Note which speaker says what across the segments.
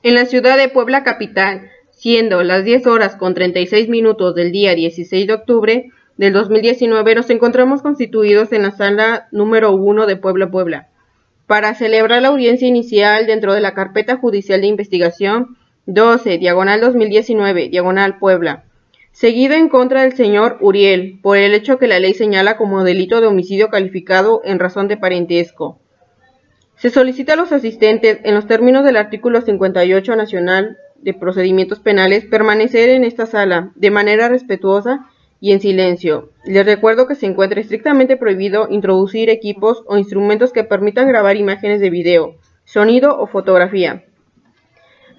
Speaker 1: En la ciudad de Puebla capital, siendo las 10 horas con 36 minutos del día 16 de octubre del 2019, nos encontramos constituidos en la sala número 1 de Puebla, para celebrar la audiencia inicial dentro de la carpeta judicial de investigación 12, diagonal 2019, diagonal Puebla, seguido en contra del señor Uriel, por el hecho que la ley señala como delito de homicidio calificado en razón de parentesco. Se solicita a los asistentes, en los términos del artículo 58 Nacional de Procedimientos Penales, permanecer en esta sala de manera respetuosa y en silencio. Les recuerdo que se encuentra estrictamente prohibido introducir equipos o instrumentos que permitan grabar imágenes de video, sonido o fotografía.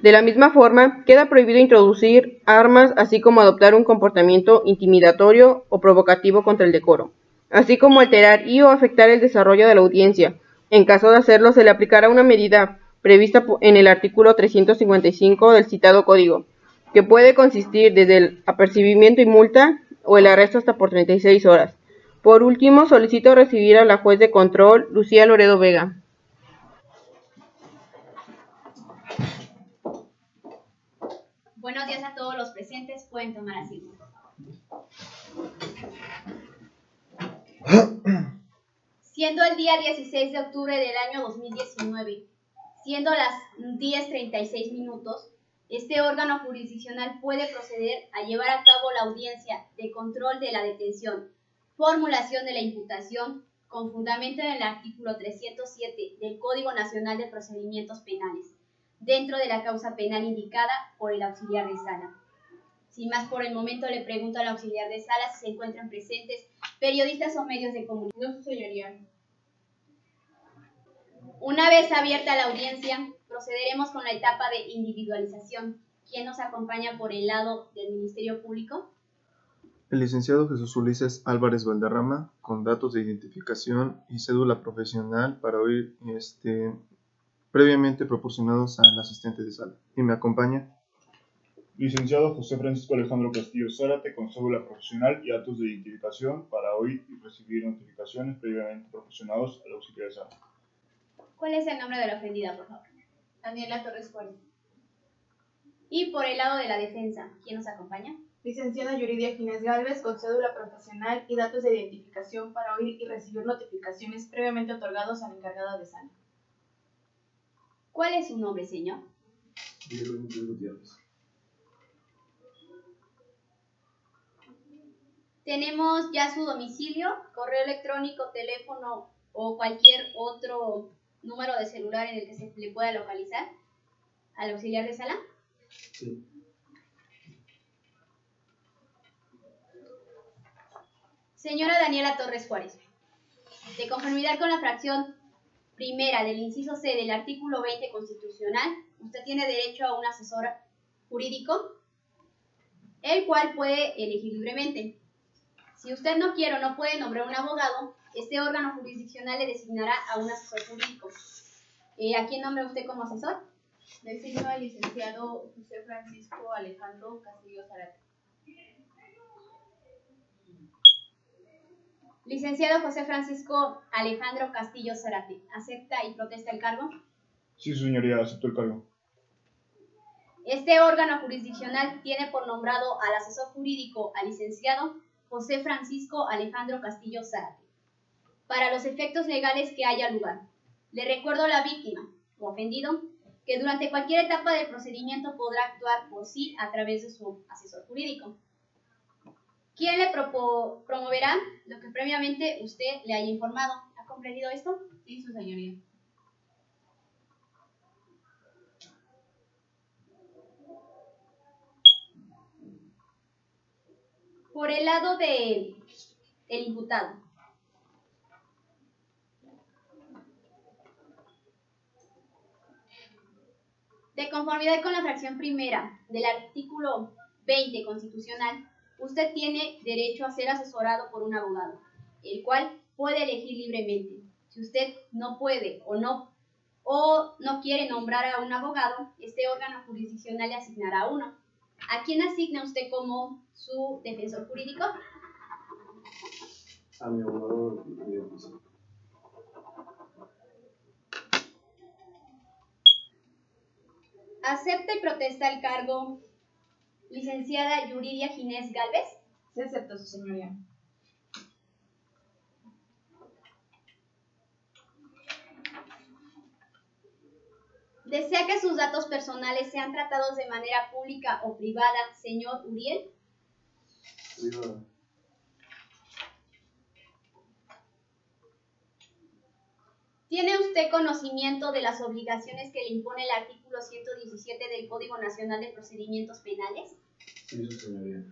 Speaker 1: De la misma forma, queda prohibido introducir armas, así como adoptar un comportamiento intimidatorio o provocativo contra el decoro, así como alterar y o afectar el desarrollo de la audiencia. En caso de hacerlo, se le aplicará una medida prevista en el artículo 355 del citado código, que puede consistir desde el apercibimiento y multa o el arresto hasta por 36 horas. Por último, solicito recibir a la juez de control, Lucía Loredo Vega.
Speaker 2: Buenos días a todos los presentes, pueden tomar asiento. Siendo el día 16 de octubre del año 2019, siendo las 10:36 minutos, este órgano jurisdiccional puede proceder a llevar a cabo la audiencia de control de la detención, formulación de la imputación, con fundamento en el artículo 307 del Código Nacional de Procedimientos Penales, dentro de la causa penal indicada por el auxiliar de sala. Sin más por el momento, le pregunto al auxiliar de sala si se encuentran presentes periodistas o medios de comunicación.
Speaker 3: No, señoría.
Speaker 2: Una vez abierta la audiencia, procederemos con la etapa de individualización. ¿Quién nos acompaña por el lado del Ministerio Público?
Speaker 4: El licenciado Jesús Ulises Álvarez Valderrama, con datos de identificación y cédula profesional para oír previamente proporcionados al asistente de sala. ¿Y me acompaña?
Speaker 5: Licenciado José Francisco Alejandro Castillo Zárate, con cédula profesional y datos de identificación para oír y recibir notificaciones previamente proporcionados al auxiliar de sala.
Speaker 2: ¿Cuál es el nombre de la ofendida, por favor?
Speaker 3: Daniela Torres Juárez.
Speaker 2: Y por el lado de la defensa, ¿quién nos acompaña?
Speaker 3: Licenciada Yuridia Ginés Gálvez, con cédula profesional y datos de identificación para oír y recibir notificaciones previamente otorgados a la encargada de sala.
Speaker 2: ¿Cuál es su nombre, señor? Tenemos ya su domicilio, correo electrónico, teléfono o cualquier otro número de celular en el que se le pueda localizar al auxiliar de sala.
Speaker 4: Sí.
Speaker 2: Señora Daniela Torres Juárez, de conformidad con la fracción primera del inciso C del artículo 20 constitucional, usted tiene derecho a un asesor jurídico, el cual puede elegir libremente. Si usted no quiere o no puede nombrar un abogado, este órgano jurisdiccional le designará a un asesor jurídico. ¿A quién nombra usted como asesor?
Speaker 3: Designo al licenciado José Francisco Alejandro Castillo Zárate.
Speaker 2: Licenciado José Francisco Alejandro Castillo Zárate, ¿acepta y protesta el cargo?
Speaker 5: Sí, señoría, acepto el cargo.
Speaker 2: Este órgano jurisdiccional tiene por nombrado al asesor jurídico al licenciado José Francisco Alejandro Castillo Zárate, para los efectos legales que haya lugar. Le recuerdo a la víctima o ofendido que durante cualquier etapa del procedimiento podrá actuar por sí a través de su asesor jurídico, quien le promoverá lo que previamente usted le haya informado. ¿Ha comprendido esto?
Speaker 3: Sí, su señoría.
Speaker 2: Por el lado del imputado. De conformidad con la fracción primera del artículo 20 constitucional, usted tiene derecho a ser asesorado por un abogado, el cual puede elegir libremente. Si usted no puede o no quiere nombrar a un abogado, este órgano jurisdiccional le asignará a uno. ¿A quién asigna usted como su defensor jurídico?
Speaker 4: A mi abogado.
Speaker 2: ¿Acepta y protesta el cargo licenciada Yuridia Ginés Galvez?
Speaker 3: Sí acepto, su señoría.
Speaker 2: ¿Desea que sus datos personales sean tratados de manera pública o privada, señor Uriel?
Speaker 4: Privada.
Speaker 2: ¿Tiene usted conocimiento de las obligaciones que le impone el artículo 117 del Código Nacional de Procedimientos Penales?
Speaker 4: Sí, su señoría.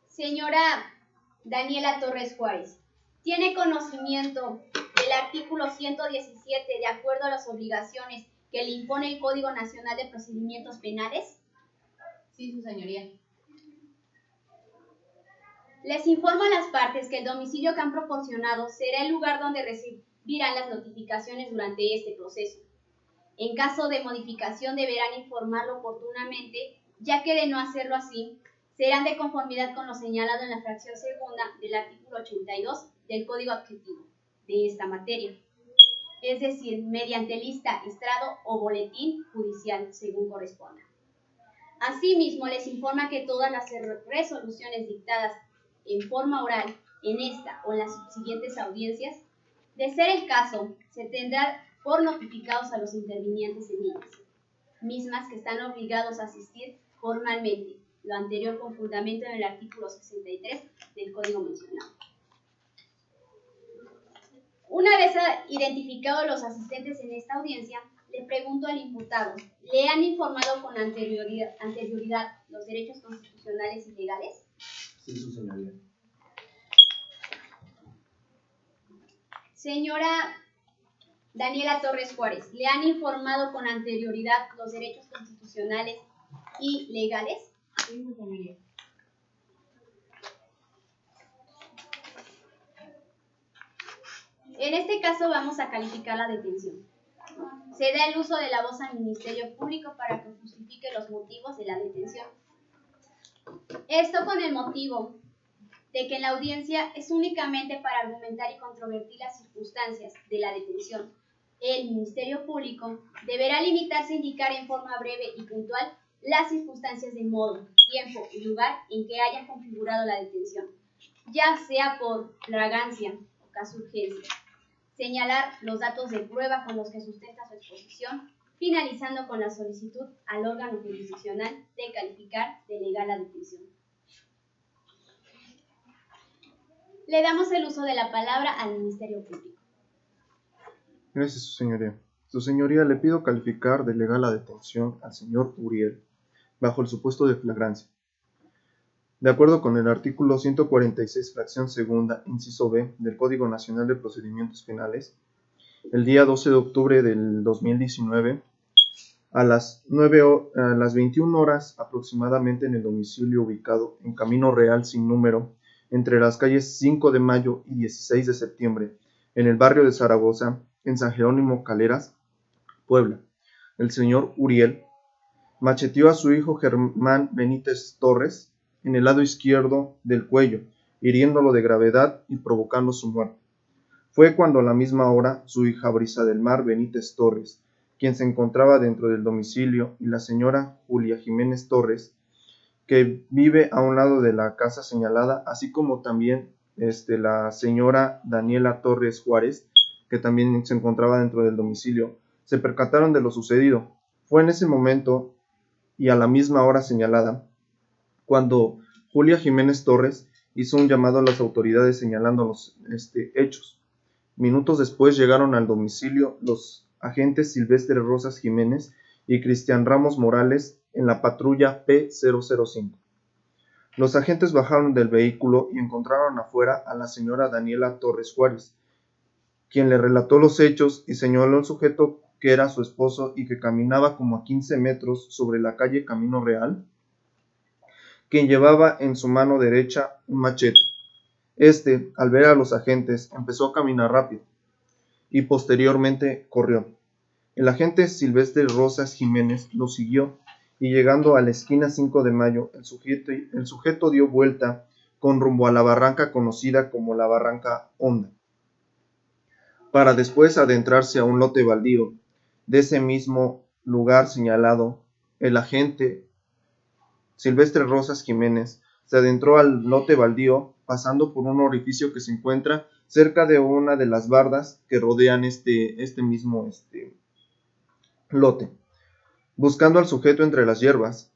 Speaker 2: Señora Daniela Torres Juárez, ¿tiene conocimiento del artículo 117 de acuerdo a las obligaciones que le impone el Código Nacional de Procedimientos Penales?
Speaker 3: Sí, su señoría.
Speaker 2: Les informo a las partes que el domicilio que han proporcionado será el lugar donde recibirán las notificaciones durante este proceso. En caso de modificación deberán informarlo oportunamente, ya que de no hacerlo así, serán de conformidad con lo señalado en la fracción segunda del artículo 82 del Código Adjetivo de esta materia, es decir, mediante lista, estrado o boletín judicial, según corresponda. Asimismo, les informa que todas las resoluciones dictadas en forma oral en esta o en las subsiguientes audiencias, de ser el caso, se tendrá por notificados a los intervinientes en ellas, mismas que están obligados a asistir formalmente, lo anterior con fundamento en el artículo 63 del Código mencionado. Una vez identificados los asistentes en esta audiencia, le pregunto al imputado, ¿le han informado con anterioridad los derechos constitucionales y legales?
Speaker 4: Sí, su señoría.
Speaker 2: Señora Daniela Torres Juárez, ¿le han informado con anterioridad los derechos constitucionales y legales?
Speaker 3: Sí, su señoría.
Speaker 2: En este caso vamos a calificar la detención. Se da el uso de la voz al Ministerio Público para que justifique los motivos de la detención. Esto con el motivo de que en la audiencia es únicamente para argumentar y controvertir las circunstancias de la detención. El Ministerio Público deberá limitarse a indicar en forma breve y puntual las circunstancias de modo, tiempo y lugar en que hayan configurado la detención, ya sea por flagrancia o caso urgencia. Señalar los datos de prueba con los que sustenta su exposición, finalizando con la solicitud al órgano jurisdiccional de calificar de legal la detención. Le damos el uso de la palabra al Ministerio Público.
Speaker 4: Gracias, su señoría. Su señoría, le pido calificar de legal la detención al señor Uriel, bajo el supuesto de flagrancia. De acuerdo con el artículo 146, fracción segunda, inciso B, del Código Nacional de Procedimientos Penales, el día 12 de octubre del 2019, a las 21 horas aproximadamente en el domicilio ubicado en Camino Real sin número, entre las calles 5 de Mayo y 16 de septiembre, en el barrio de Zaragoza, en San Jerónimo Caleras, Puebla, el señor Uriel macheteó a su hijo Germán Benítez Torres en el lado izquierdo del cuello, hiriéndolo de gravedad y provocando su muerte. Fue cuando a la misma hora su hija Brisa del Mar Benítez Torres, quien se encontraba dentro del domicilio, y la señora Julia Jiménez Torres, que vive a un lado de la casa señalada, así como también la señora Daniela Torres Juárez, que también se encontraba dentro del domicilio, se percataron de lo sucedido. Fue en ese momento y a la misma hora señalada cuando Julia Jiménez Torres hizo un llamado a las autoridades señalando los hechos. Minutos después llegaron al domicilio los agentes Silvestre Rosas Jiménez y Cristian Ramos Morales en la patrulla P005. Los agentes bajaron del vehículo y encontraron afuera a la señora Daniela Torres Juárez, quien le relató los hechos y señaló al sujeto que era su esposo y que caminaba como a 15 metros sobre la calle Camino Real, quien llevaba en su mano derecha un machete. Al ver a los agentes, empezó a caminar rápido y posteriormente corrió. El agente Silvestre Rosas Jiménez lo siguió y llegando a la esquina 5 de Mayo, el sujeto dio vuelta con rumbo a la barranca conocida como la Barranca Honda, para después adentrarse a un lote baldío. De ese mismo lugar señalado, el agente Silvestre Rosas Jiménez se adentró al lote baldío pasando por un orificio que se encuentra cerca de una de las bardas que rodean este mismo lote, buscando al sujeto entre las hierbas,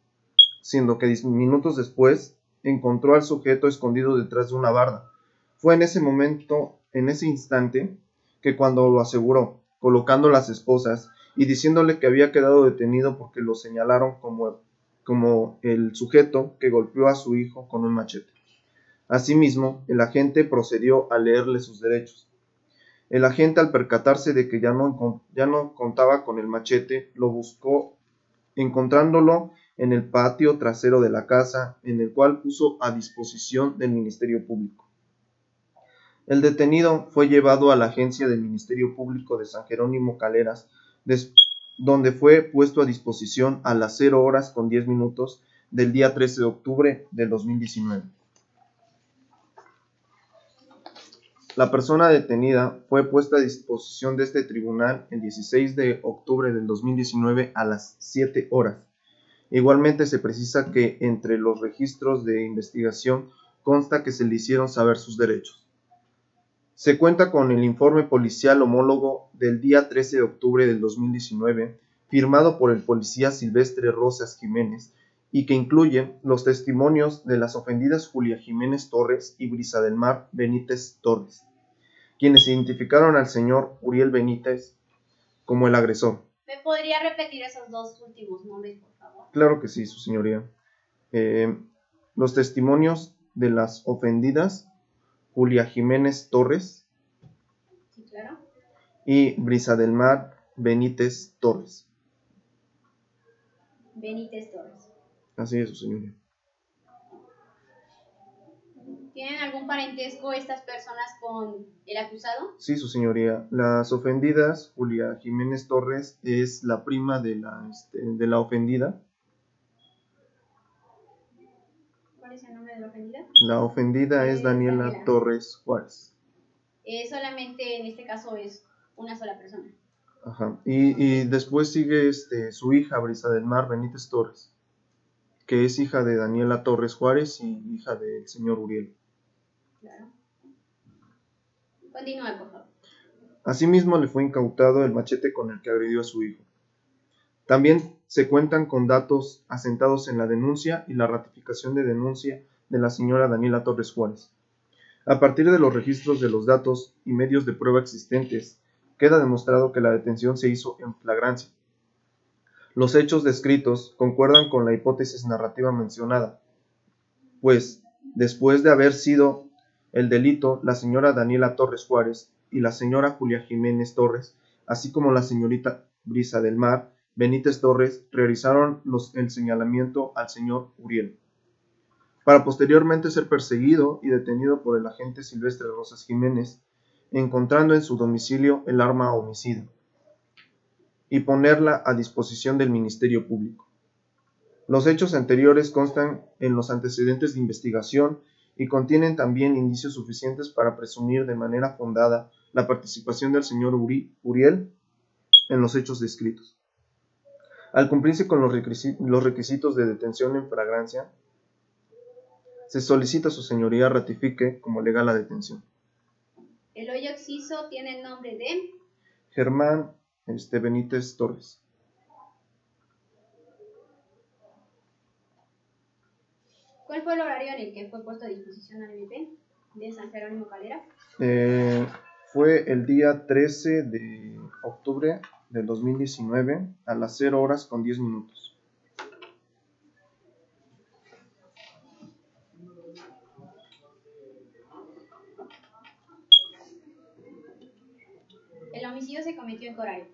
Speaker 4: siendo que minutos después encontró al sujeto escondido detrás de una barda. Fue en ese momento, en ese instante, que cuando lo aseguró, colocando las esposas y diciéndole que había quedado detenido porque lo señalaron como el sujeto que golpeó a su hijo con un machete. Asimismo, el agente procedió a leerle sus derechos. El agente, al percatarse de que ya no contaba con el machete, lo buscó, encontrándolo en el patio trasero de la casa, en el cual puso a disposición del Ministerio Público. El detenido fue llevado a la agencia del Ministerio Público de San Jerónimo Caleras, donde fue puesto a disposición a las 0:10 del día 13 de octubre del 2019. La persona detenida fue puesta a disposición de este tribunal el 16 de octubre del 2019 a las 7 horas. Igualmente se precisa que entre los registros de investigación consta que se le hicieron saber sus derechos. Se cuenta con el informe policial homólogo del día 13 de octubre del 2019, firmado por el policía Silvestre Rosas Jiménez, y que incluye los testimonios de las ofendidas Julia Jiménez Torres y Brisa del Mar Benítez Torres, quienes identificaron al señor Uriel Benítez como el agresor.
Speaker 2: ¿Me podría repetir esos dos últimos nombres, por favor?
Speaker 4: Claro que sí, su señoría. Los testimonios de las ofendidas Julia Jiménez Torres,
Speaker 2: Sí, claro.
Speaker 4: y Brisa del Mar Benítez Torres.
Speaker 2: Benítez Torres.
Speaker 4: Así es, su señoría.
Speaker 2: ¿Tienen algún parentesco estas personas con el acusado?
Speaker 4: Sí, su señoría. Las ofendidas, Julia Jiménez Torres es la prima de la ofendida.
Speaker 2: ¿Cuál es el nombre de la ofendida?
Speaker 4: La ofendida es Daniela Torres Juárez.
Speaker 2: Solamente en este caso es una sola persona.
Speaker 4: Ajá. Y después sigue su hija, Brisa del Mar Benítez Torres, que es hija de Daniela Torres Juárez y hija del señor Uriel.
Speaker 2: Claro. Continúa, por favor.
Speaker 4: Asimismo, le fue incautado el machete con el que agredió a su hijo. También se cuentan con datos asentados en la denuncia y la ratificación de denuncia de la señora Daniela Torres Juárez. A partir de los registros de los datos y medios de prueba existentes, queda demostrado que la detención se hizo en flagrancia. Los hechos descritos concuerdan con la hipótesis narrativa mencionada, pues, después de haber sido el delito, la señora Daniela Torres Juárez y la señora Julia Jiménez Torres, así como la señorita Brisa del Mar Benítez Torres, realizaron el señalamiento al señor Uriel, para posteriormente ser perseguido y detenido por el agente Silvestre Rosas Jiménez, encontrando en su domicilio el arma homicida, y ponerla a disposición del Ministerio Público. Los hechos anteriores constan en los antecedentes de investigación y contienen también indicios suficientes para presumir de manera fundada la participación del señor Uriel en los hechos descritos. Al cumplirse con los requisitos de detención en flagrancia, se solicita a su señoría ratifique como legal la detención.
Speaker 2: El hoyo exciso tiene el nombre de
Speaker 4: Germán Benítez Torres.
Speaker 2: ¿Cuál fue el horario en el que fue puesto a disposición al MP de San Jerónimo Caleras?
Speaker 4: Fue el día 13 de octubre del 2019 a las 0:10.
Speaker 2: ¿El homicidio se cometió en qué horario?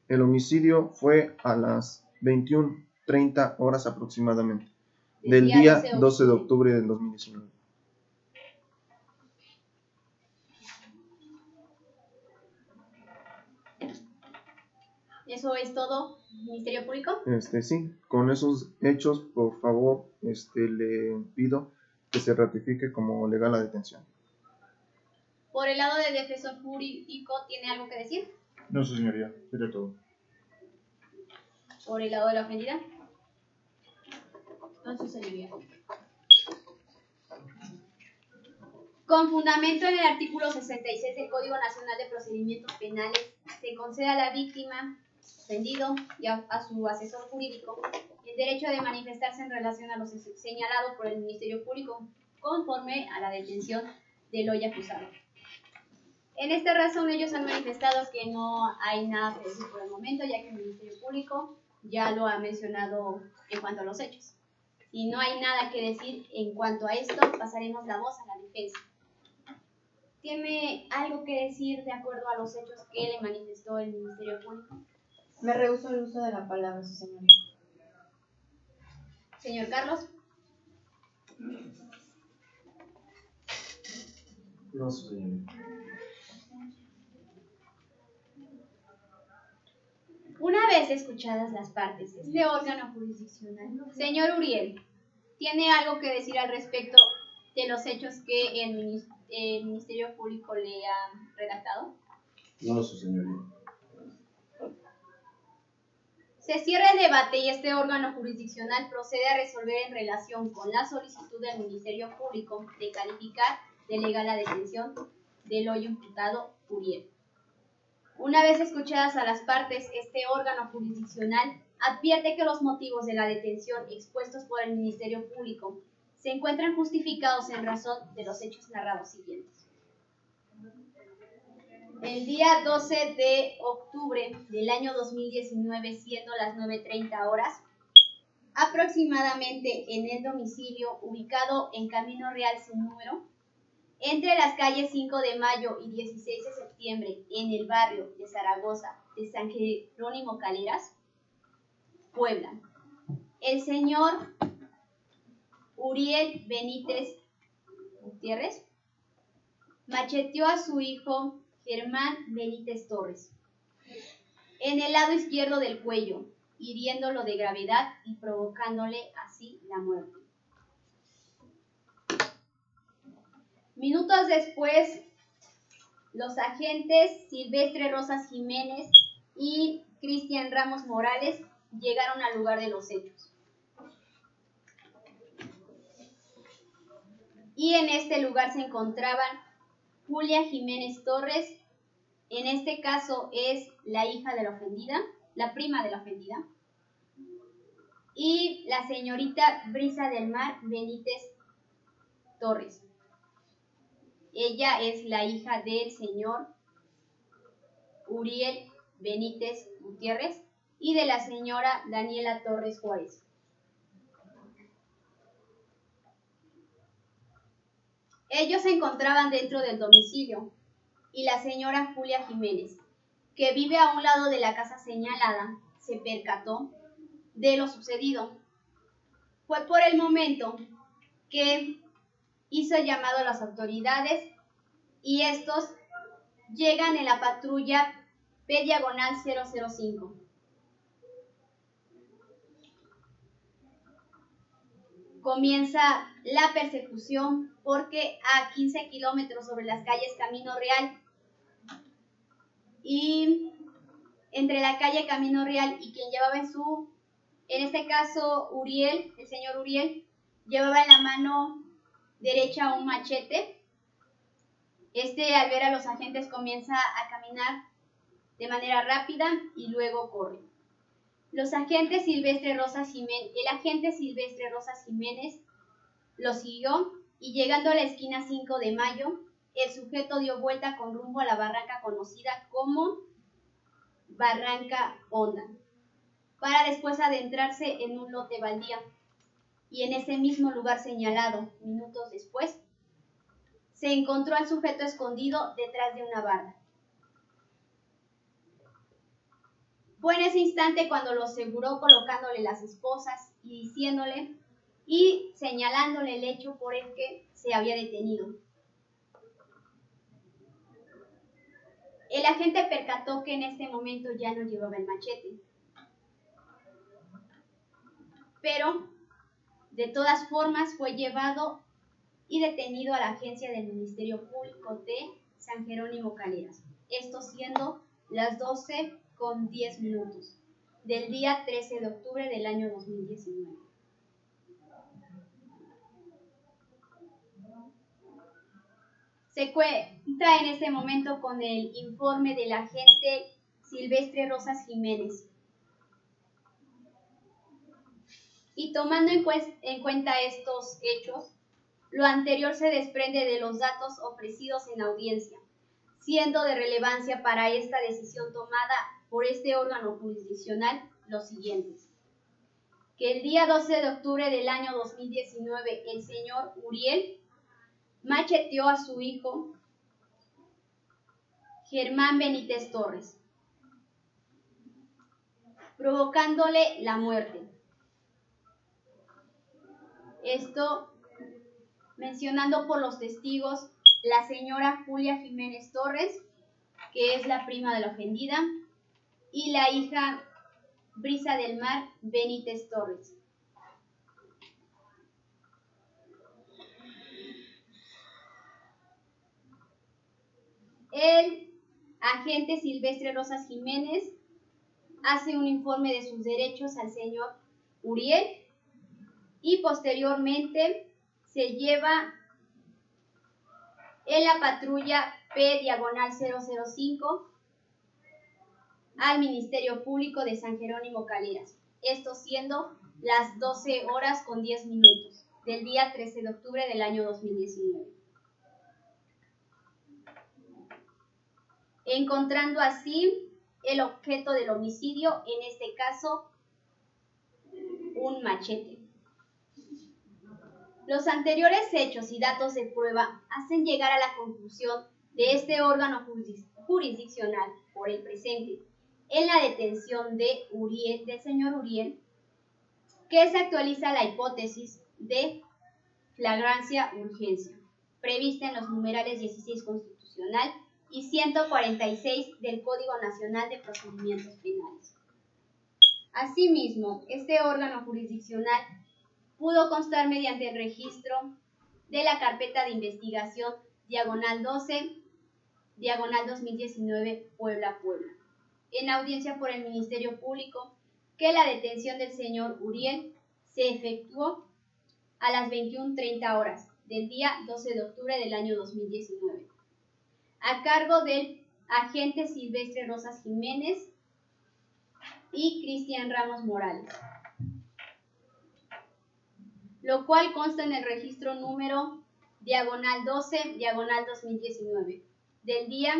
Speaker 4: El homicidio fue a las 21:30 horas aproximadamente, del día 12 de octubre del 2019.
Speaker 2: ¿Eso es todo, Ministerio Público?
Speaker 4: Sí, con esos hechos, por favor, le pido que se ratifique como legal la detención.
Speaker 2: Por el lado del defensor jurídico, ¿tiene algo que decir?
Speaker 5: No, su señoría, sería todo.
Speaker 2: Por el lado de la ofendida.
Speaker 3: No, su señoría.
Speaker 2: Con fundamento en el artículo 66 del Código Nacional de Procedimientos Penales, se concede a la víctima, ofendido y a su asesor jurídico el derecho de manifestarse en relación a lo señalado por el Ministerio Público conforme a la detención del hoy acusado. En esta razón ellos han manifestado que no hay nada que decir por el momento, ya que el Ministerio Público ya lo ha mencionado en cuanto a los hechos. Si no hay nada que decir en cuanto a esto, pasaremos la voz a la defensa. ¿Tiene algo que decir de acuerdo a los hechos que le manifestó el Ministerio Público?
Speaker 3: Me rehúso el uso de la palabra, su señoría.
Speaker 2: Señor Carlos.
Speaker 6: No, su señoría.
Speaker 2: Una vez escuchadas las partes de este órgano jurisdiccional, señor Uriel, ¿tiene algo que decir al respecto de los hechos que el Ministerio Público le ha redactado?
Speaker 6: No, su señoría.
Speaker 2: Se cierra el debate y este órgano jurisdiccional procede a resolver en relación con la solicitud del Ministerio Público de calificar de legal la detención del hoy imputado Uriel. Una vez escuchadas a las partes, este órgano jurisdiccional advierte que los motivos de la detención expuestos por el Ministerio Público se encuentran justificados en razón de los hechos narrados siguientes. El día 12 de octubre del año 2019, siendo las 9:30 horas, aproximadamente en el domicilio ubicado en Camino Real sin número, entre las calles 5 de Mayo y 16 de septiembre, en el barrio de Zaragoza de San Jerónimo Caleras, Puebla, el señor Uriel Benítez Gutiérrez macheteó a su hijo Germán Benítez Torres en el lado izquierdo del cuello, hiriéndolo de gravedad y provocándole así la muerte. Minutos después, los agentes Silvestre Rosas Jiménez y Cristian Ramos Morales llegaron al lugar de los hechos. Y en este lugar se encontraban Julia Jiménez Torres, en este caso es la hija de la ofendida, la prima de la ofendida, y la señorita Brisa del Mar Benítez Torres. Ella es la hija del señor Uriel Benítez Gutiérrez y de la señora Daniela Torres Juárez. Ellos se encontraban dentro del domicilio y la señora Julia Jiménez, que vive a un lado de la casa señalada, se percató de lo sucedido. Fue por el momento que hizo llamado a las autoridades y estos llegan en la patrulla P/005. Comienza la persecución porque a 15 kilómetros sobre las calles Camino Real y entre la calle Camino Real y quien llevaba en este caso Uriel, el señor Uriel, llevaba en la mano derecha un machete. Al ver a los agentes comienza a caminar de manera rápida y luego corre. El agente Silvestre Rosas Jiménez lo siguió y llegando a la esquina 5 de Mayo, el sujeto dio vuelta con rumbo a la barranca conocida como Barranca Honda, para después adentrarse en un lote baldío. Y en ese mismo lugar señalado, minutos después, se encontró al sujeto escondido detrás de una barda. Fue en ese instante cuando lo aseguró colocándole las esposas y diciéndole y señalándole el hecho por el que se había detenido. El agente percató que en este momento ya no llevaba el machete, pero de todas formas fue llevado y detenido a la agencia del Ministerio Público de San Jerónimo Caleras, esto siendo las 12:10 del día 13 de octubre del año 2019. Se cuenta en este momento con el informe del agente Silvestre Rosas Jiménez. Y tomando en cuenta estos hechos, lo anterior se desprende de los datos ofrecidos en audiencia, siendo de relevancia para esta decisión tomada por este órgano jurisdiccional los siguientes. Que el día 12 de octubre del año 2019 el señor Uriel macheteó a su hijo Germán Benítez Torres, provocándole la muerte. Esto mencionando por los testigos la señora Julia Jiménez Torres, que es la prima de la ofendida, y la hija Brisa del Mar Benítez Torres. El agente Silvestre Rosas Jiménez hace un informe de sus derechos al señor Uriel y posteriormente se lleva en la patrulla P/005 al Ministerio Público de San Jerónimo Caleras, esto siendo las 12:10 del día 13 de octubre del año 2019. Encontrando así el objeto del homicidio, en este caso, un machete. Los anteriores hechos y datos de prueba hacen llegar a la conclusión de este órgano jurisdiccional por el presente en la detención de Uriel, del señor Uriel, que se actualiza la hipótesis de flagrancia urgencia, prevista en los numerales 16 constitucional y 146 del Código Nacional de Procedimientos Penales. Asimismo, este órgano jurisdiccional pudo constar mediante el registro de la carpeta de investigación diagonal 12, diagonal 2019, Puebla, en audiencia por el Ministerio Público, que la detención del señor Uriel se efectuó a las 21:30 horas del día 12 de octubre del año 2019, a cargo del agente Silvestre Rosas Jiménez y Cristian Ramos Morales, lo cual consta en el registro número diagonal 12, diagonal 2019, del día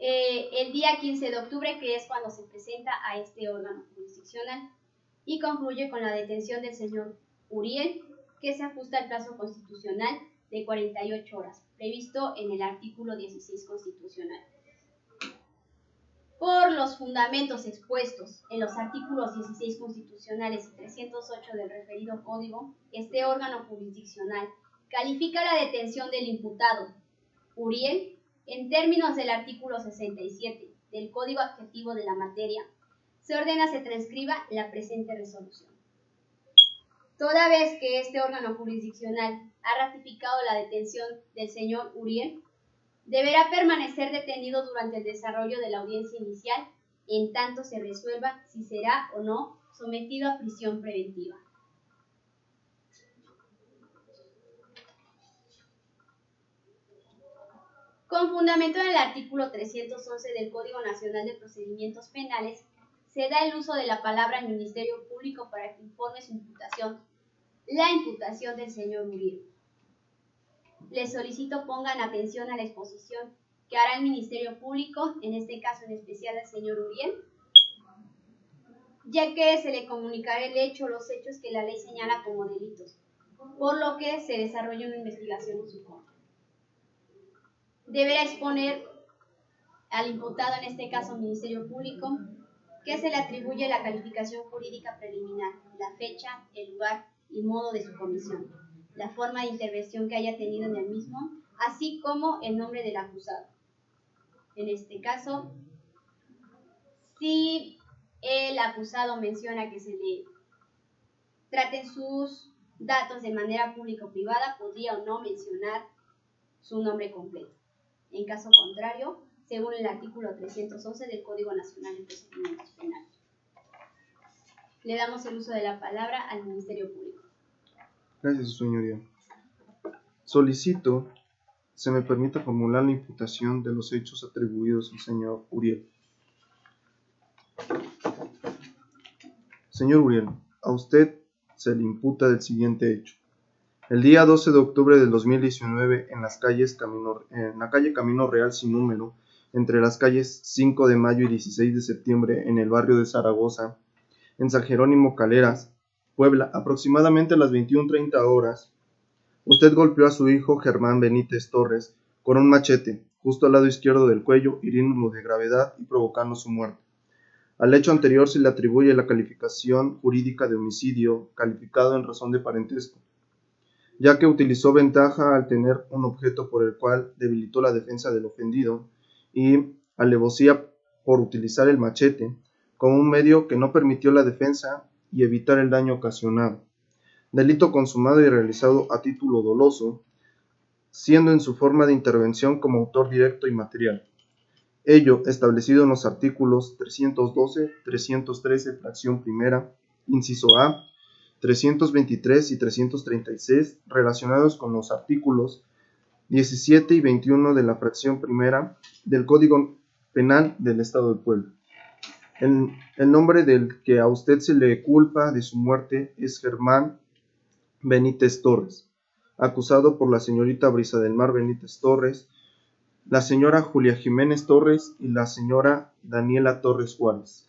Speaker 2: el día 15 de octubre, que es cuando se presenta a este órgano jurisdiccional, y concluye con la detención del señor Uriel, que se ajusta al plazo constitucional de 48 horas, previsto en el artículo 16 constitucional. Por los fundamentos expuestos en los artículos 16 constitucionales y 308 del referido código, este órgano jurisdiccional califica la detención del imputado Uriel en términos del artículo 67 del Código Adjetivo de la materia. Se ordena se transcriba la presente resolución. Toda vez que este órgano jurisdiccional ha ratificado la detención del señor Uriel, deberá permanecer detenido durante el desarrollo de la audiencia inicial, en tanto se resuelva si será o no sometido a prisión preventiva. Con fundamento en el artículo 311 del Código Nacional de Procedimientos Penales, se da el uso de la palabra al Ministerio Público para que informe su imputación, la imputación del señor Uriel. Les solicito pongan atención a la exposición que hará el Ministerio Público, en este caso en especial al señor Uriel, ya que se le comunicará el hecho o los hechos que la ley señala como delitos, por lo que se desarrolla una investigación en su contra. Deberá exponer al imputado, en este caso Ministerio Público, que se le atribuye la calificación jurídica preliminar, la fecha, el lugar y modo de su comisión, la forma de intervención que haya tenido en el mismo, así como el nombre del acusado. En este caso, si el acusado menciona que se le traten sus datos de manera pública o privada, podría o no mencionar su nombre completo. En caso contrario, según el artículo 311 del Código Nacional de Procedimientos Penales. Le damos el uso de la palabra al Ministerio Público.
Speaker 4: Gracias, su señoría. Solicito se me permita formular la imputación de los hechos atribuidos al señor Uriel. Señor Uriel, a usted se le imputa del siguiente hecho. El día 12 de octubre del 2019, en la calle Camino Real sin número, entre las calles 5 de mayo y 16 de septiembre, en el barrio de Zaragoza, en San Jerónimo Caleras, Puebla, aproximadamente a las 21:30 horas, usted golpeó a su hijo Germán Benítez Torres con un machete, justo al lado izquierdo del cuello, hiriéndolo de gravedad y provocando su muerte. Al hecho anterior se le atribuye la calificación jurídica de homicidio calificado en razón de parentesco, ya que utilizó ventaja al tener un objeto por el cual debilitó la defensa del ofendido y alevosía por utilizar el machete como un medio que no permitió la defensa y evitar el daño ocasionado. Delito consumado y realizado a título doloso, siendo en su forma de intervención como autor directo y material. Ello establecido en los artículos 312, 313, fracción primera, inciso A, 323 y 336, relacionados con los artículos 17 y 21 de la fracción primera del Código Penal del Estado de Puebla. El nombre del que a usted se le culpa de su muerte es Germán Benítez Torres, acusado por la señorita Brisa del Mar Benítez Torres, la señora Julia Jiménez Torres y la señora Daniela Torres Juárez.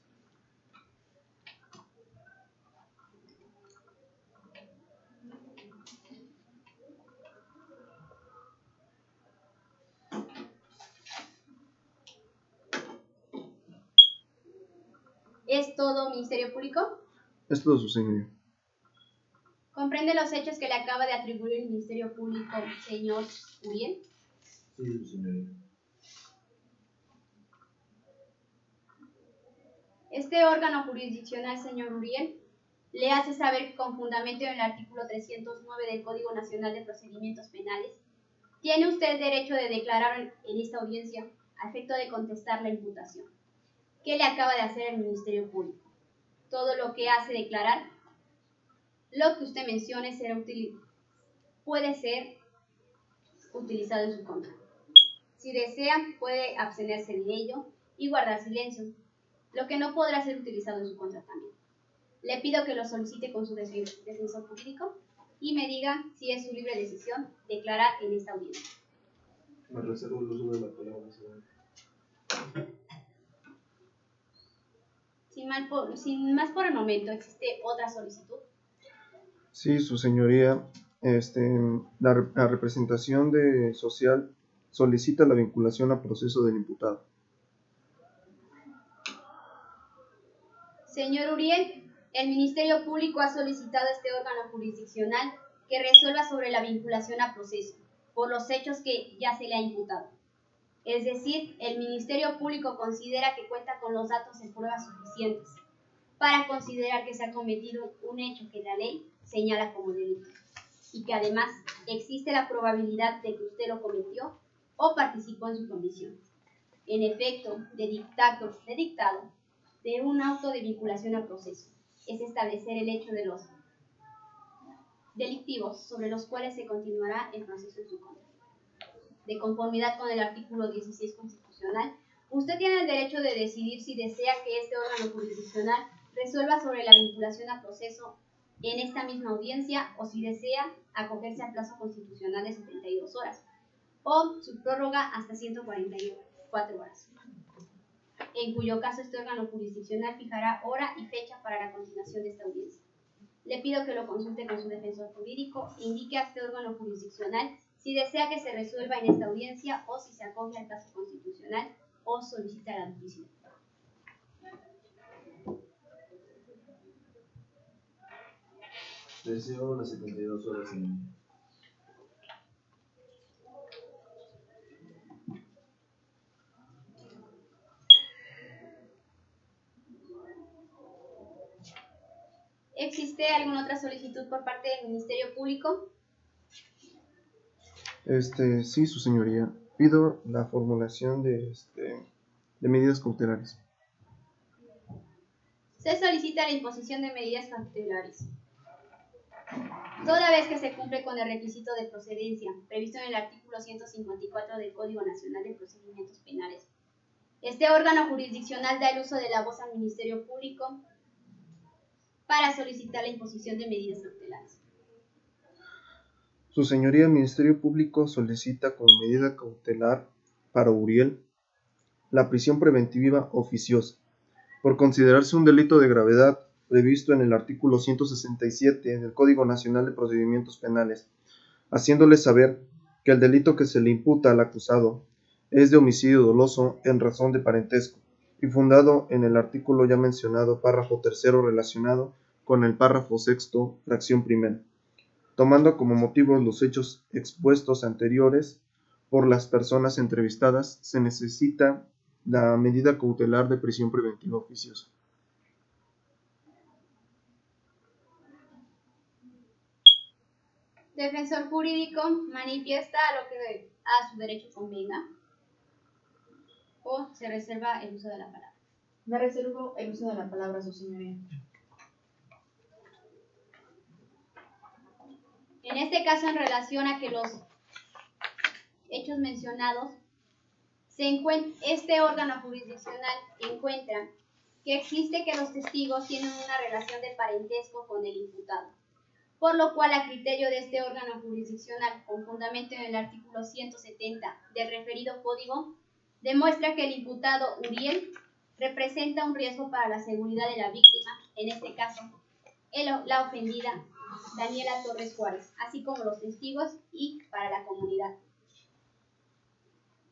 Speaker 2: ¿Es todo, Ministerio Público?
Speaker 4: Es todo, su señoría.
Speaker 2: ¿Comprende los hechos que le acaba de atribuir el Ministerio Público, señor Uriel?
Speaker 6: Sí, su señoría.
Speaker 2: Este órgano jurisdiccional, señor Uriel, le hace saber que con fundamento en el artículo 309 del Código Nacional de Procedimientos Penales, tiene usted derecho de declarar en esta audiencia a efecto de contestar la imputación. ¿Qué le acaba de hacer el Ministerio Público? Todo lo que hace declarar, lo que usted mencione puede ser utilizado en su contra. Si desea, puede abstenerse de ello y guardar silencio, lo que no podrá ser utilizado en su contra también. Le pido que lo solicite con su defensor jurídico y me diga si es su libre decisión declarar en esta audiencia.
Speaker 6: Me reservo el uso de la palabra, señora.
Speaker 2: Sin más por el momento, ¿existe otra solicitud?
Speaker 4: Sí, su señoría, la representación social solicita la vinculación a proceso del imputado.
Speaker 2: Señor Uriel, el Ministerio Público ha solicitado a este órgano jurisdiccional que resuelva sobre la vinculación a proceso por los hechos que ya se le ha imputado. Es decir, el Ministerio Público considera que cuenta con los datos de pruebas suficientes para considerar que se ha cometido un hecho que la ley señala como delito y que además existe la probabilidad de que usted lo cometió o participó en su comisión. En efecto, de dictado de un auto de vinculación a proceso es establecer el hecho de los delictivos sobre los cuales se continuará el proceso en su contra. De conformidad con el artículo 16 constitucional, usted tiene el derecho de decidir si desea que este órgano jurisdiccional resuelva sobre la vinculación a proceso en esta misma audiencia o si desea acogerse al plazo constitucional de 72 horas o su prórroga hasta 144 horas, en cuyo caso este órgano jurisdiccional fijará hora y fecha para la continuación de esta audiencia. Le pido que lo consulte con su defensor jurídico e indique a este órgano jurisdiccional si desea que se resuelva en esta audiencia o si se acoge al plazo constitucional o solicita la duplicidad.
Speaker 6: Deseo las 72 horas, señor.
Speaker 2: Existe ¿Existe alguna otra solicitud por parte del Ministerio Público?
Speaker 4: Sí, su señoría. Pido la formulación de medidas cautelares.
Speaker 2: Se solicita la imposición de medidas cautelares. Toda vez que se cumple con el requisito de procedencia previsto en el artículo 154 del Código Nacional de Procedimientos Penales, este órgano jurisdiccional da el uso de la voz al Ministerio Público para solicitar la imposición de medidas cautelares.
Speaker 4: Su señoría, el Ministerio Público solicita como medida cautelar para Uriel la prisión preventiva oficiosa, por considerarse un delito de gravedad previsto en el artículo 167 del Código Nacional de Procedimientos Penales, haciéndole saber que el delito que se le imputa al acusado es de homicidio doloso en razón de parentesco y fundado en el artículo ya mencionado, párrafo tercero relacionado con el párrafo sexto, fracción primera, tomando como motivos los hechos expuestos anteriores por las personas entrevistadas, se necesita la medida cautelar de prisión preventiva oficiosa.
Speaker 2: Defensor jurídico manifiesta lo que a su derecho convenga o se reserva el uso de la palabra.
Speaker 3: Me reservo el uso de la palabra, su señoría.
Speaker 2: En este caso, en relación a que los hechos mencionados, este órgano jurisdiccional encuentra que existe que los testigos tienen una relación de parentesco con el imputado, por lo cual, a criterio de este órgano jurisdiccional, con fundamento en el artículo 170 del referido código, demuestra que el imputado Uriel representa un riesgo para la seguridad de la víctima, en este caso, la ofendida Daniela Torres Juárez, así como los testigos y para la comunidad.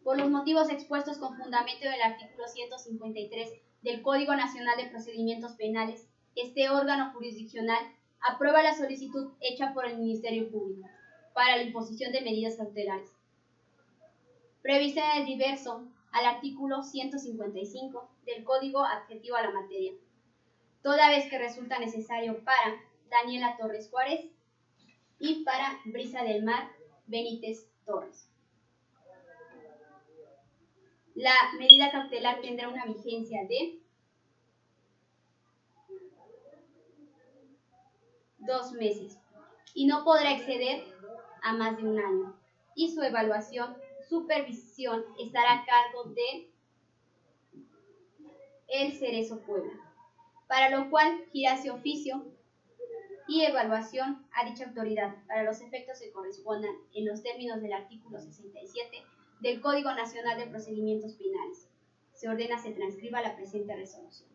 Speaker 2: Por los motivos expuestos con fundamento en el artículo 153 del Código Nacional de Procedimientos Penales, este órgano jurisdiccional aprueba la solicitud hecha por el Ministerio Público para la imposición de medidas cautelares, prevista en el diverso al artículo 155 del Código adjetivo a la materia, toda vez que resulta necesario para Daniela Torres Juárez y para Brisa del Mar Benítez Torres. La medida cautelar tendrá una vigencia de 2 meses y no podrá exceder a más de 1 año, y su supervisión estará a cargo de el Cerezo Puebla, para lo cual gira ese oficio y evaluación a dicha autoridad para los efectos que correspondan en los términos del artículo 67 del Código Nacional de Procedimientos Penales. Se ordena se transcriba la presente resolución.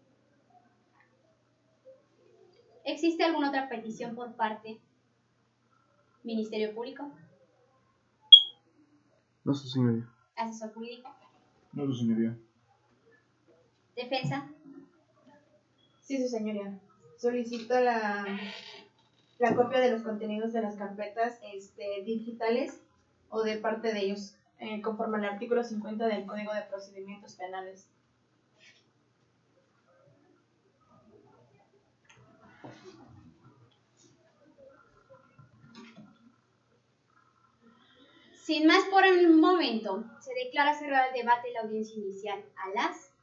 Speaker 2: ¿Existe alguna otra petición por parte Ministerio Público?
Speaker 4: No, su señoría.
Speaker 2: ¿Asesor jurídico?
Speaker 5: No, su señoría.
Speaker 2: ¿Defensa?
Speaker 3: Sí, su señoría. Solicito la copia de los contenidos de las carpetas digitales o de parte de ellos, conforme al artículo 50 del Código de Procedimientos Penales.
Speaker 2: Sin más por el momento, se declara cerrado el debate de la audiencia inicial a las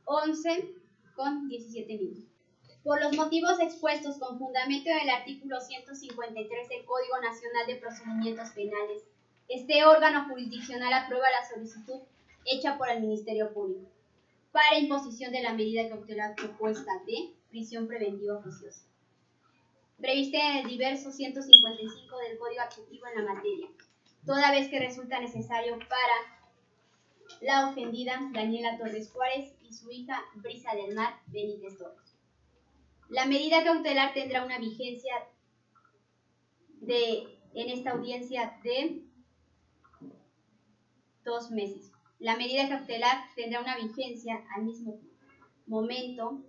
Speaker 2: 11:17. Por los motivos expuestos con fundamento en el artículo 153 del Código Nacional de Procedimientos Penales, este órgano jurisdiccional aprueba la solicitud hecha por el Ministerio Público para imposición de la medida cautelar propuesta de prisión preventiva oficiosa, prevista en el diverso 155 del Código Adjetivo en la materia, toda vez que resulta necesario para la ofendida Daniela Torres Juárez y su hija Brisa del Mar Benítez Torres. La medida cautelar tendrá una vigencia en esta audiencia de 2 meses. La medida cautelar tendrá una vigencia al mismo momento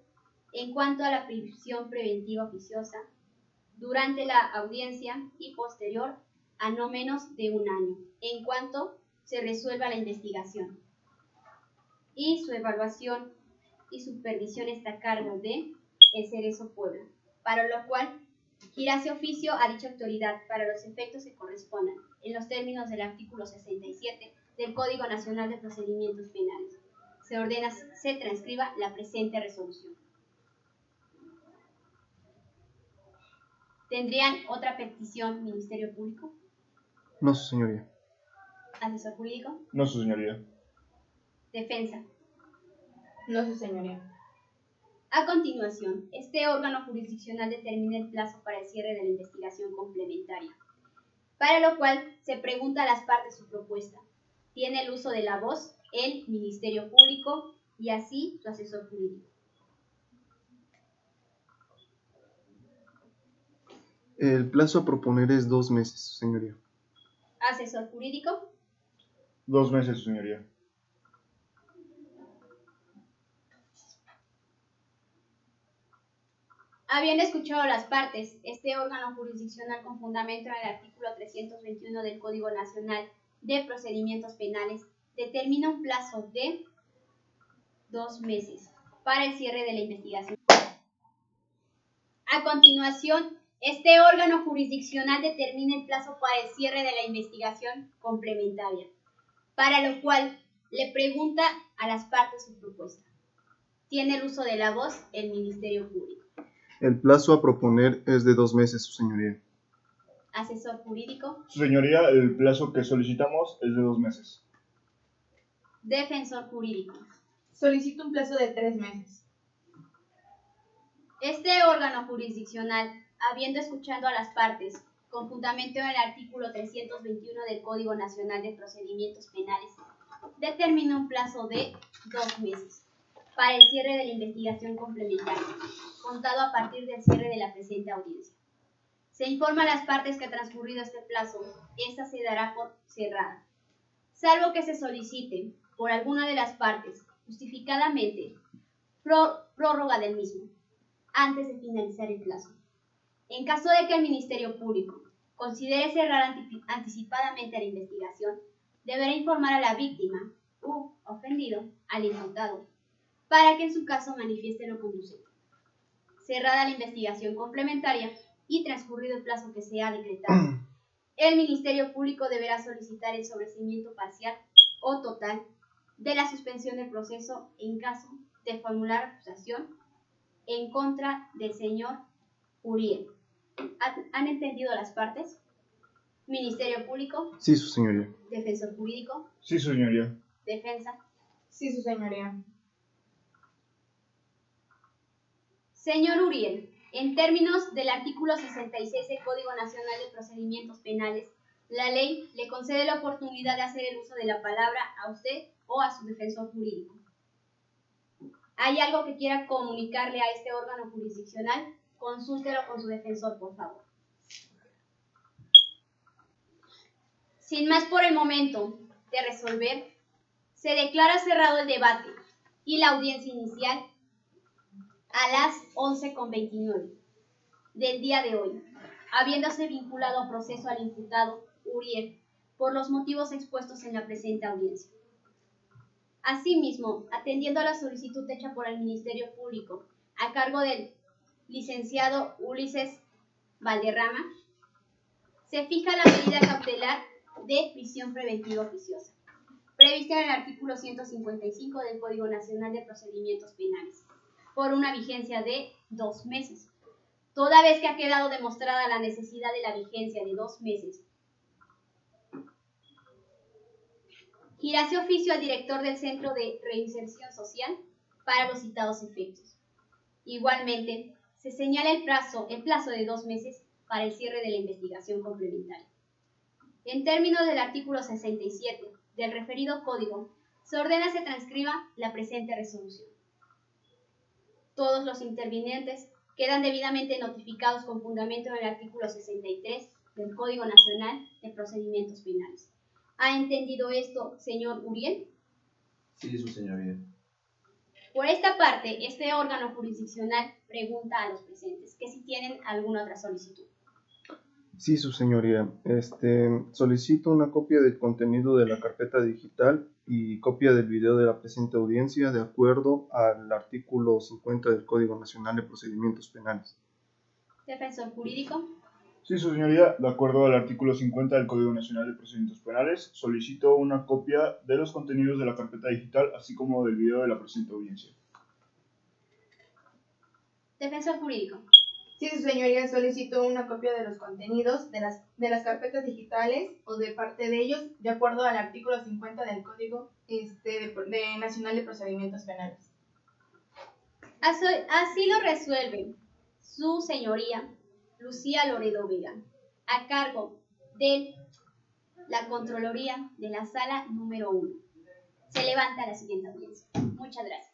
Speaker 2: en cuanto a la prisión preventiva oficiosa durante la audiencia y posterior a no menos de 1 año, en cuanto se resuelva la investigación. Y su evaluación y supervisión está a cargo de El Cerezo, Puebla, para lo cual girase oficio a dicha autoridad para los efectos que correspondan, en los términos del artículo 67 del Código Nacional de Procedimientos Penales. Se ordena se transcriba la presente resolución. ¿Tendrían otra petición, Ministerio Público?
Speaker 4: No, su señoría.
Speaker 2: ¿Asesor jurídico?
Speaker 5: No, su señoría.
Speaker 2: Defensa.
Speaker 3: No, su señoría.
Speaker 2: A continuación, este órgano jurisdiccional determina el plazo para el cierre de la investigación complementaria, para lo cual se pregunta a las partes su propuesta. Tiene el uso de la voz el Ministerio Público y así su asesor jurídico.
Speaker 4: El plazo a proponer es 2 meses, su señoría.
Speaker 2: Asesor jurídico.
Speaker 5: 2 meses, su señoría.
Speaker 2: Habiendo escuchado las partes, este órgano jurisdiccional con fundamento en el artículo 321 del Código Nacional de Procedimientos Penales determina un plazo de 2 meses para el cierre de la investigación. A continuación, este órgano jurisdiccional determina el plazo para el cierre de la investigación complementaria, para lo cual le pregunta a las partes su propuesta. Tiene el uso de la voz el Ministerio Público.
Speaker 4: El plazo a proponer es de 2 meses, su señoría.
Speaker 2: Asesor jurídico.
Speaker 5: Su señoría, el plazo que solicitamos es de 2 meses.
Speaker 2: Defensor jurídico.
Speaker 3: Solicito un plazo de 3 meses.
Speaker 2: Este órgano jurisdiccional, habiendo escuchado a las partes, con fundamento en el artículo 321 del Código Nacional de Procedimientos Penales, determina un plazo de 2 meses para el cierre de la investigación complementaria, contado a partir del cierre de la presente audiencia. Se informa a las partes que transcurrido este plazo, esta se dará por cerrada, salvo que se solicite por alguna de las partes, justificadamente, prórroga del mismo, antes de finalizar el plazo. En caso de que el Ministerio Público considere cerrar anticipadamente la investigación, deberá informar a la víctima u ofendido al imputado para que en su caso manifieste lo conducente. Cerrada la investigación complementaria y transcurrido el plazo que se ha decretado, el Ministerio Público deberá solicitar el sobreseimiento parcial o total de la suspensión del proceso en caso de formular acusación en contra del señor Uriel. ¿Han entendido las partes? Ministerio Público.
Speaker 4: Sí, su señoría.
Speaker 2: Defensor jurídico.
Speaker 5: Sí, su señoría.
Speaker 2: Defensa.
Speaker 3: Sí, su señoría.
Speaker 2: Señor Uriel, en términos del artículo 66 del Código Nacional de Procedimientos Penales, la ley le concede la oportunidad de hacer el uso de la palabra a usted o a su defensor jurídico. ¿Hay algo que quiera comunicarle a este órgano jurisdiccional? Consúltelo con su defensor, por favor. Sin más por el momento de resolver, se declara cerrado el debate y la audiencia inicial a las 11:29 del día de hoy, habiéndose vinculado a proceso al imputado Uriel por los motivos expuestos en la presente audiencia. Asimismo, atendiendo a la solicitud hecha por el Ministerio Público a cargo del licenciado Ulises Valderrama, se fija la medida cautelar de prisión preventiva oficiosa, prevista en el artículo 155 del Código Nacional de Procedimientos Penales, por una vigencia de 2 meses. Toda vez que ha quedado demostrada la necesidad de la vigencia de 2 meses, girase oficio al director del Centro de Reinserción Social para los citados efectos. Igualmente, se señala el plazo de 2 meses para el cierre de la investigación complementaria. En términos del artículo 67 del referido código, se ordena se transcriba la presente resolución. Todos los intervinientes quedan debidamente notificados con fundamento en el artículo 63 del Código Nacional de Procedimientos Penales. ¿Ha entendido esto, señor Uriel?
Speaker 6: Sí, su señoría.
Speaker 2: Por esta parte, este órgano jurisdiccional pregunta a los presentes que si tienen alguna otra solicitud.
Speaker 4: Sí, su señoría. Solicito una copia del contenido de la carpeta digital y copia del video de la presente audiencia de acuerdo al artículo 50 del Código Nacional de Procedimientos Penales.
Speaker 2: Defensor jurídico.
Speaker 5: Sí, su señoría, de acuerdo al artículo 50 del Código Nacional de Procedimientos Penales, solicito una copia de los contenidos de la carpeta digital, así como del video de la presente audiencia.
Speaker 2: Defensor jurídico.
Speaker 3: Sí, su señoría, solicito una copia de los contenidos de las carpetas digitales o de parte de ellos, de acuerdo al artículo 50 del Código Nacional de Procedimientos Penales.
Speaker 2: Así lo resuelve su señoría Lucía Loredo Vega, a cargo de la Contraloría de la Sala número 1. Se levanta la siguiente audiencia. Muchas gracias.